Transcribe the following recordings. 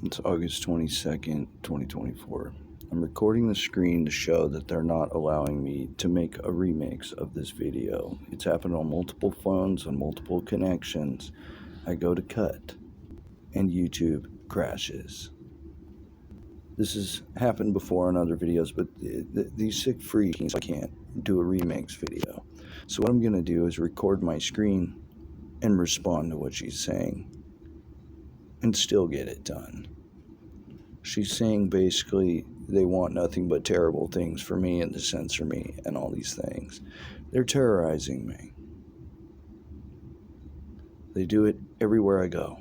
It's August 22nd, 2024. I'm recording the screen to show that they're not allowing me to make a remix of this video. It's happened on multiple phones, on multiple connections. I go to cut, and YouTube crashes. This has happened before on other videos, but these sick freaks, I can't do a remix video. So what I'm going to do is record my screen and respond to what she's saying, and still get it done. She's saying basically they want nothing but terrible things for me and to censor me and all these things. They're terrorizing me. They do it everywhere I go.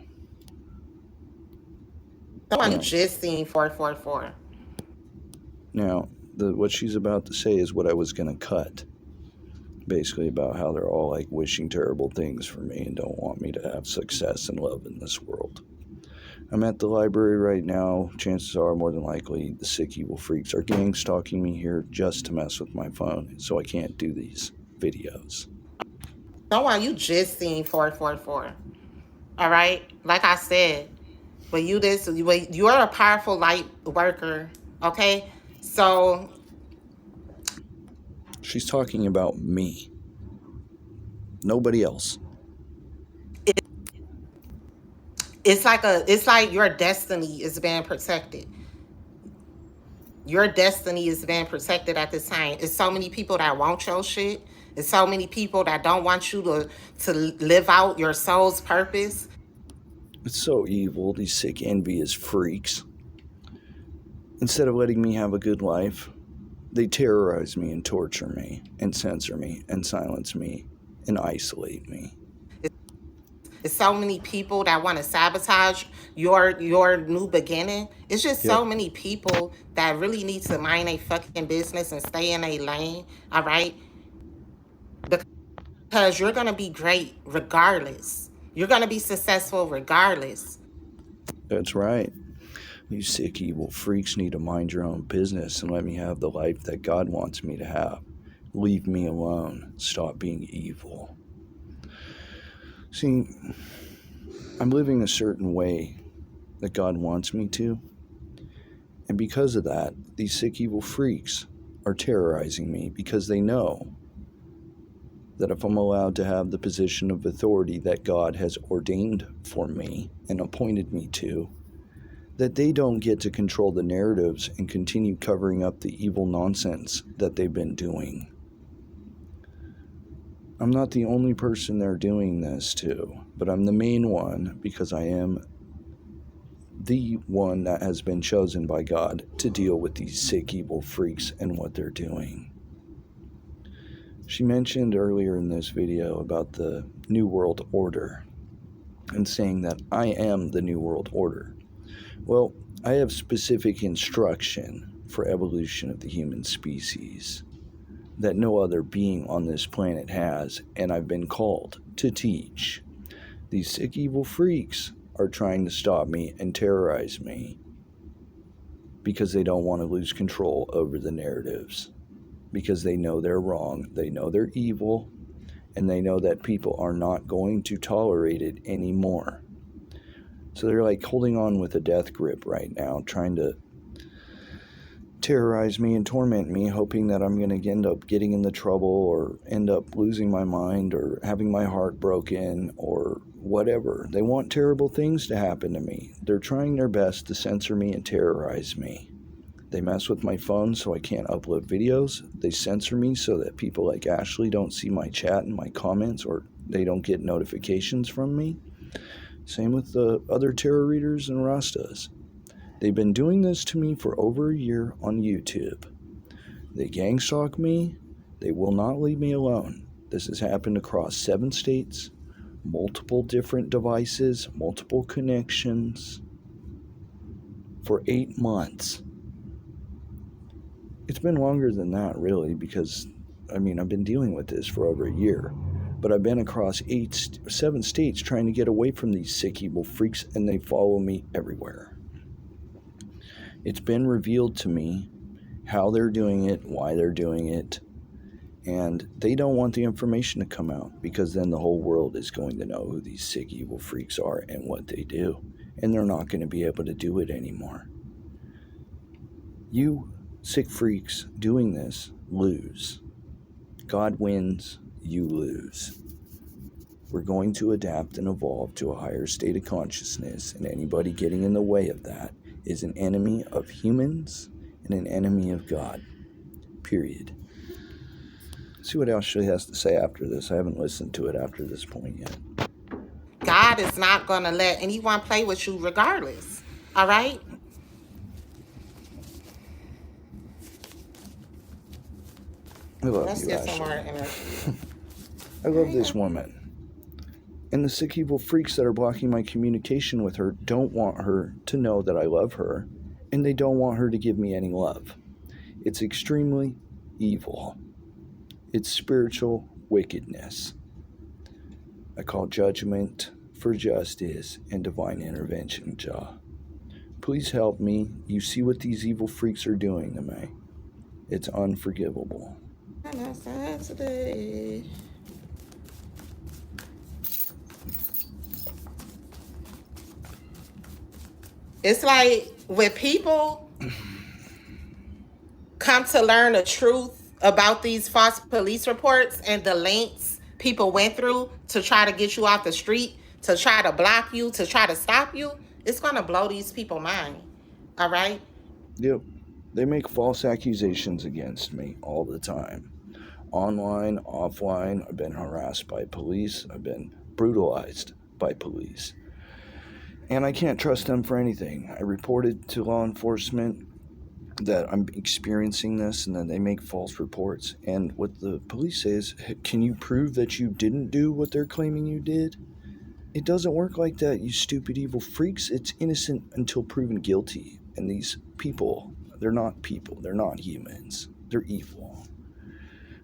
Someone just seen 444. Now, what she's about to say is what I was going to cut. Basically about how they're all like wishing terrible things for me and don't want me to have success and love in this world. I'm at the library right now. Chances are, more than likely, the sick evil freaks are gang stalking me here just to mess with my phone, so I can't do these videos. Someone you just seen 444. All right? Like I said, but you're a powerful light worker, okay? So She's talking about me. Nobody else. it's like your destiny is being protected. Your destiny is being protected at this time. It's so many people that want your shit. It's so many people that don't want you to live out your soul's purpose. It's so evil, these sick, envious freaks. Instead of letting me have a good life, they terrorize me and torture me and censor me and silence me and isolate me. It's so many people that want to sabotage your new beginning. It's just so many people that really need to mind a fucking business and stay in a lane, all right? Because you're going to be great regardless. You're going to be successful regardless. That's right. You sick, evil freaks need to mind your own business and let me have the life that God wants me to have. Leave me alone. Stop being evil. See, I'm living a certain way that God wants me to. And because of that, these sick, evil freaks are terrorizing me because they know that if I'm allowed to have the position of authority that God has ordained for me and appointed me to, that they don't get to control the narratives and continue covering up the evil nonsense that they've been doing. I'm not the only person they're doing this to, but I'm the main one because I am the one that has been chosen by God to deal with these sick, evil freaks and what they're doing. She mentioned earlier in this video about the New World Order and saying that I am the New World Order. Well, I have specific instruction for evolution of the human species that no other being on this planet has, and I've been called to teach. These sick, evil freaks are trying to stop me and terrorize me because they don't want to lose control over the narratives, because they know they're wrong, they know they're evil, and they know that people are not going to tolerate it anymore. So they're like holding on with a death grip right now, trying to terrorize me and torment me, hoping that I'm going to end up getting into trouble or end up losing my mind or having my heart broken or whatever. They want terrible things to happen to me. They're trying their best to censor me and terrorize me. They mess with my phone so I can't upload videos. They censor me so that people like Ashley don't see my chat and my comments, or they don't get notifications from me. Same with the other tarot readers and Rastas. They've been doing this to me for over a year on YouTube. They gang stalk me. They will not leave me alone. This has happened across 7 states, multiple different devices, multiple connections, for 8 months. It's been longer than that, really, because, I've been dealing with this for over a year. But I've been across 7 states trying to get away from these sick, evil freaks, and they follow me everywhere. It's been revealed to me how they're doing it, why they're doing it, and they don't want the information to come out because then the whole world is going to know who these sick, evil freaks are and what they do. and they're not going to be able to do it anymore. You sick freaks doing this lose. God wins, you lose. We're going to adapt and evolve to a higher state of consciousness, and anybody getting in the way of that is an enemy of humans and an enemy of God. Period. See what else she has to say after this. I haven't listened to it after this point yet. God is not going to let anyone play with you regardless. All right? I love Let's you, get some more Ashley. energy. I love this woman. And the sick evil freaks that are blocking my communication with her don't want her to know that I love her, and they don't want her to give me any love. It's extremely evil. It's spiritual wickedness. I call judgment for justice and divine intervention, Jah. Please help me. You see what these evil freaks are doing to me. It's unforgivable. It's like when people come to learn the truth about these false police reports and the lengths people went through to try to get you off the street, to try to block you, to try to stop you, it's going to blow these people's mind. All right? Yep. They make false accusations against me all the time. Online, offline, I've been harassed by police. I've been brutalized by police. And I can't trust them for anything. I reported to law enforcement that I'm experiencing this, and then they make false reports. And what the police say is, can you prove that you didn't do what they're claiming you did? It doesn't work like that, you stupid evil freaks. It's innocent until proven guilty. And these people, they're not people. They're not humans. They're evil.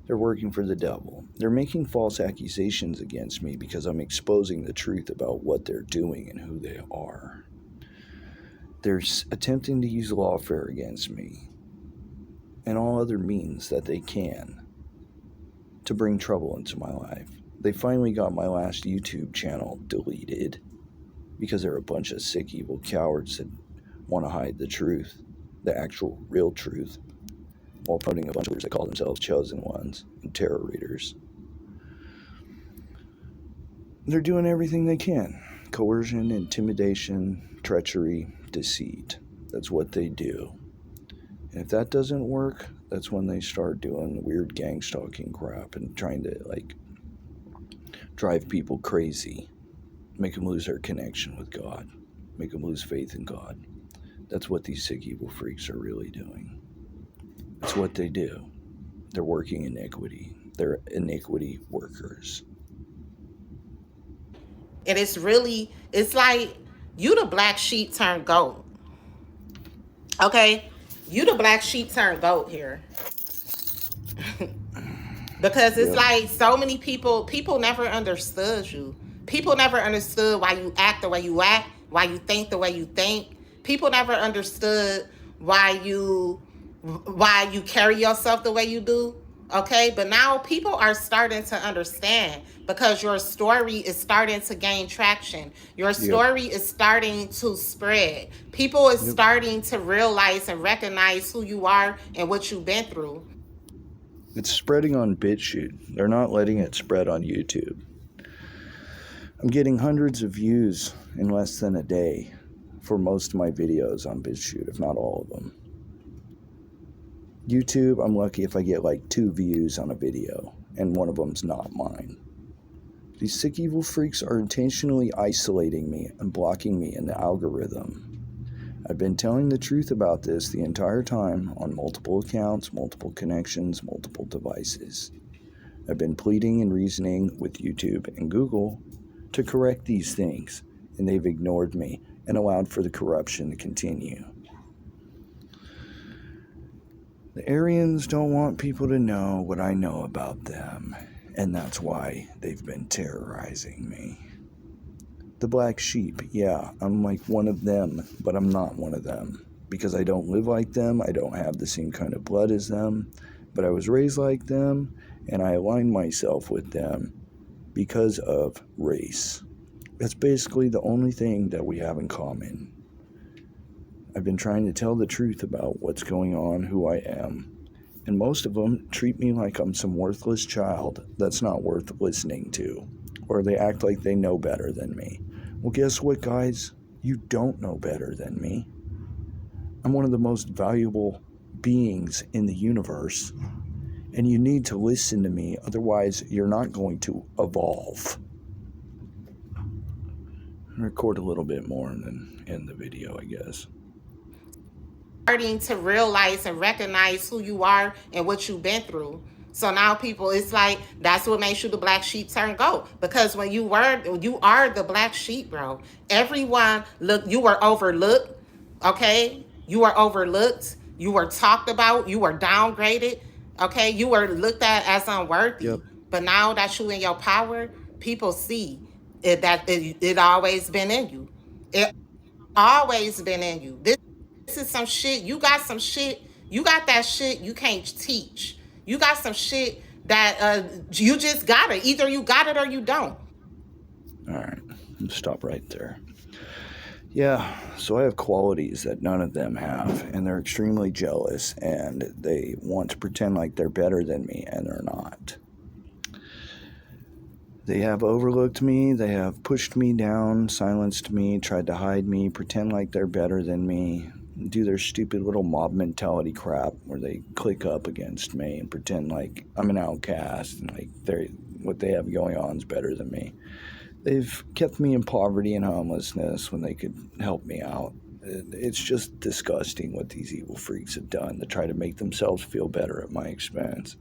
They're working for the devil. They're making false accusations against me because I'm exposing the truth about what they're doing and who they are. They're attempting to use lawfare against me and all other means that they can to bring trouble into my life. They finally got my last YouTube channel deleted because they're a bunch of sick, evil cowards that want to hide the truth, the actual, real truth, while promoting a bunch of leaders that call themselves chosen ones and terror readers. They're doing everything they can. Coercion, intimidation, treachery, deceit. That's what they do. And if that doesn't work, that's when they start doing weird gang stalking crap and trying to, drive people crazy. Make them lose their connection with God. Make them lose faith in God. That's what these sick, evil freaks are really doing. It's what they do. They're working iniquity. They're iniquity workers. And it's like you the black sheep turned goat. Okay? You the black sheep turned goat here. Because it's like so many people never understood you. People never understood why you act the way you act, why you think the way you think. People never understood why you carry yourself the way you do. Okay, but now people are starting to understand because your story is starting to gain traction. Your story is starting to spread. People is starting to realize and recognize who you are and what you've been through. It's spreading on BitChute. They're not letting it spread on YouTube. I'm getting hundreds of views in less than a day for most of my videos on BitChute, if not all of them. YouTube, I'm lucky if I get 2 views on a video, and one of them's not mine. These sick, evil freaks are intentionally isolating me and blocking me in the algorithm. I've been telling the truth about this the entire time on multiple accounts, multiple connections, multiple devices. I've been pleading and reasoning with YouTube and Google to correct these things, and they've ignored me and allowed for the corruption to continue. The Aryans don't want people to know what I know about them, and that's why they've been terrorizing me. The black sheep, yeah, I'm like one of them, but I'm not one of them. Because I don't live like them, I don't have the same kind of blood as them, but I was raised like them, and I align myself with them because of race. That's basically the only thing that we have in common. I've been trying to tell the truth about what's going on, who I am, and most of them treat me like I'm some worthless child that's not worth listening to, or they act like they know better than me. Well, guess what, guys? You don't know better than me. I'm one of the most valuable beings in the universe, and you need to listen to me, otherwise you're not going to evolve. Record a little bit more and then end the video, I guess. Starting to realize and recognize who you are and what you've been through. So now people, it's like that's what makes you the black sheep turn goat. Because when you are the black sheep, bro. Everyone you were overlooked. Okay, you were overlooked. You were talked about. You were downgraded. Okay, you were looked at as unworthy. Yep. But now that you in your power, people see it always been in you. It always been in you. This is some shit. You got some shit. You got that shit you can't teach. You got some shit that you just got it. Either you got it or you don't. All right, stop right there. Yeah, so I have qualities that none of them have, and they're extremely jealous, and they want to pretend like they're better than me, and they're not. They have overlooked me, they have pushed me down, silenced me, tried to hide me, pretend like they're better than me, do their stupid little mob mentality crap where they click up against me and pretend like I'm an outcast and like what they have going on is better than me. They've kept me in poverty and homelessness when they could help me out. It's just disgusting what these evil freaks have done to try to make themselves feel better at my expense.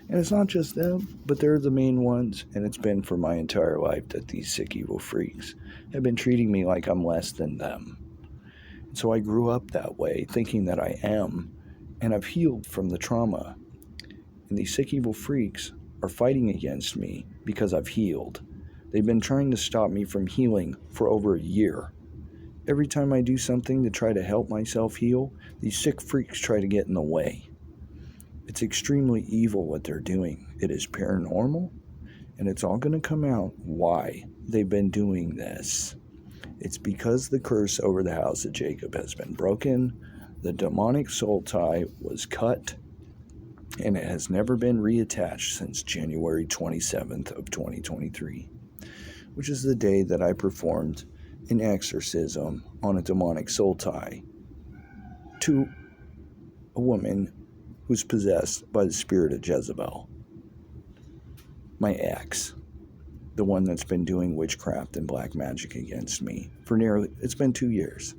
And it's not just them, but they're the main ones, and it's been for my entire life that these sick evil freaks have been treating me like I'm less than them. And so I grew up that way, thinking that I am, and I've healed from the trauma. And these sick evil freaks are fighting against me because I've healed. They've been trying to stop me from healing for over a year. Every time I do something to try to help myself heal, these sick freaks try to get in the way. It's extremely evil what they're doing. It is paranormal, and it's all going to come out why they've been doing this. It's because the curse over the house of Jacob has been broken, the demonic soul tie was cut, and it has never been reattached since January 27th of 2023. Which is the day that I performed an exorcism on a demonic soul tie to a woman who's possessed by the spirit of Jezebel. My ex, the one that's been doing witchcraft and black magic against me for it's been 2 years.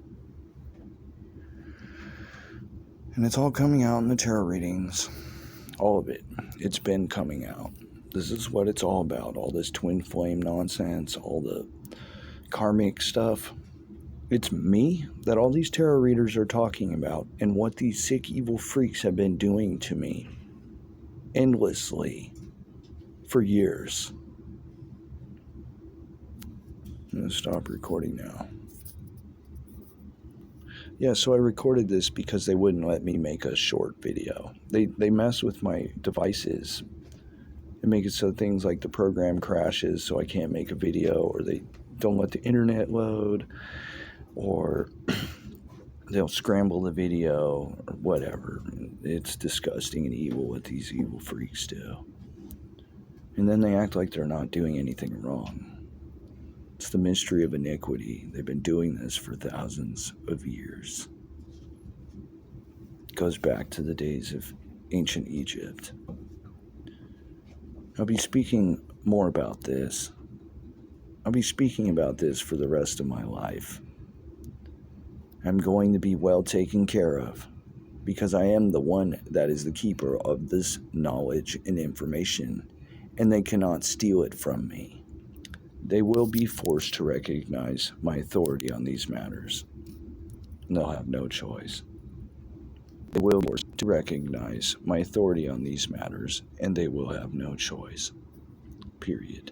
And it's all coming out in the tarot readings. All of it. It's been coming out. This is what it's all about. All this twin flame nonsense, all the karmic stuff. It's me that all these tarot readers are talking about and what these sick evil freaks have been doing to me endlessly for years. I'm going to stop recording now. Yeah, so I recorded this because they wouldn't let me make a short video. They mess with my devices and make it so things like the program crashes so I can't make a video, or they don't let the internet load, or they'll scramble the video, or whatever. It's disgusting and evil what these evil freaks do. And then they act like they're not doing anything wrong. It's the mystery of iniquity. They've been doing this for thousands of years. It goes back to the days of ancient Egypt. I'll be speaking more about this. I'll be speaking about this for the rest of my life. I'm going to be well taken care of because I am the one that is the keeper of this knowledge and information, and they cannot steal it from me. They will be forced to recognize my authority on these matters, and they'll have no choice. They will be forced to recognize my authority on these matters, and they will have no choice. Period.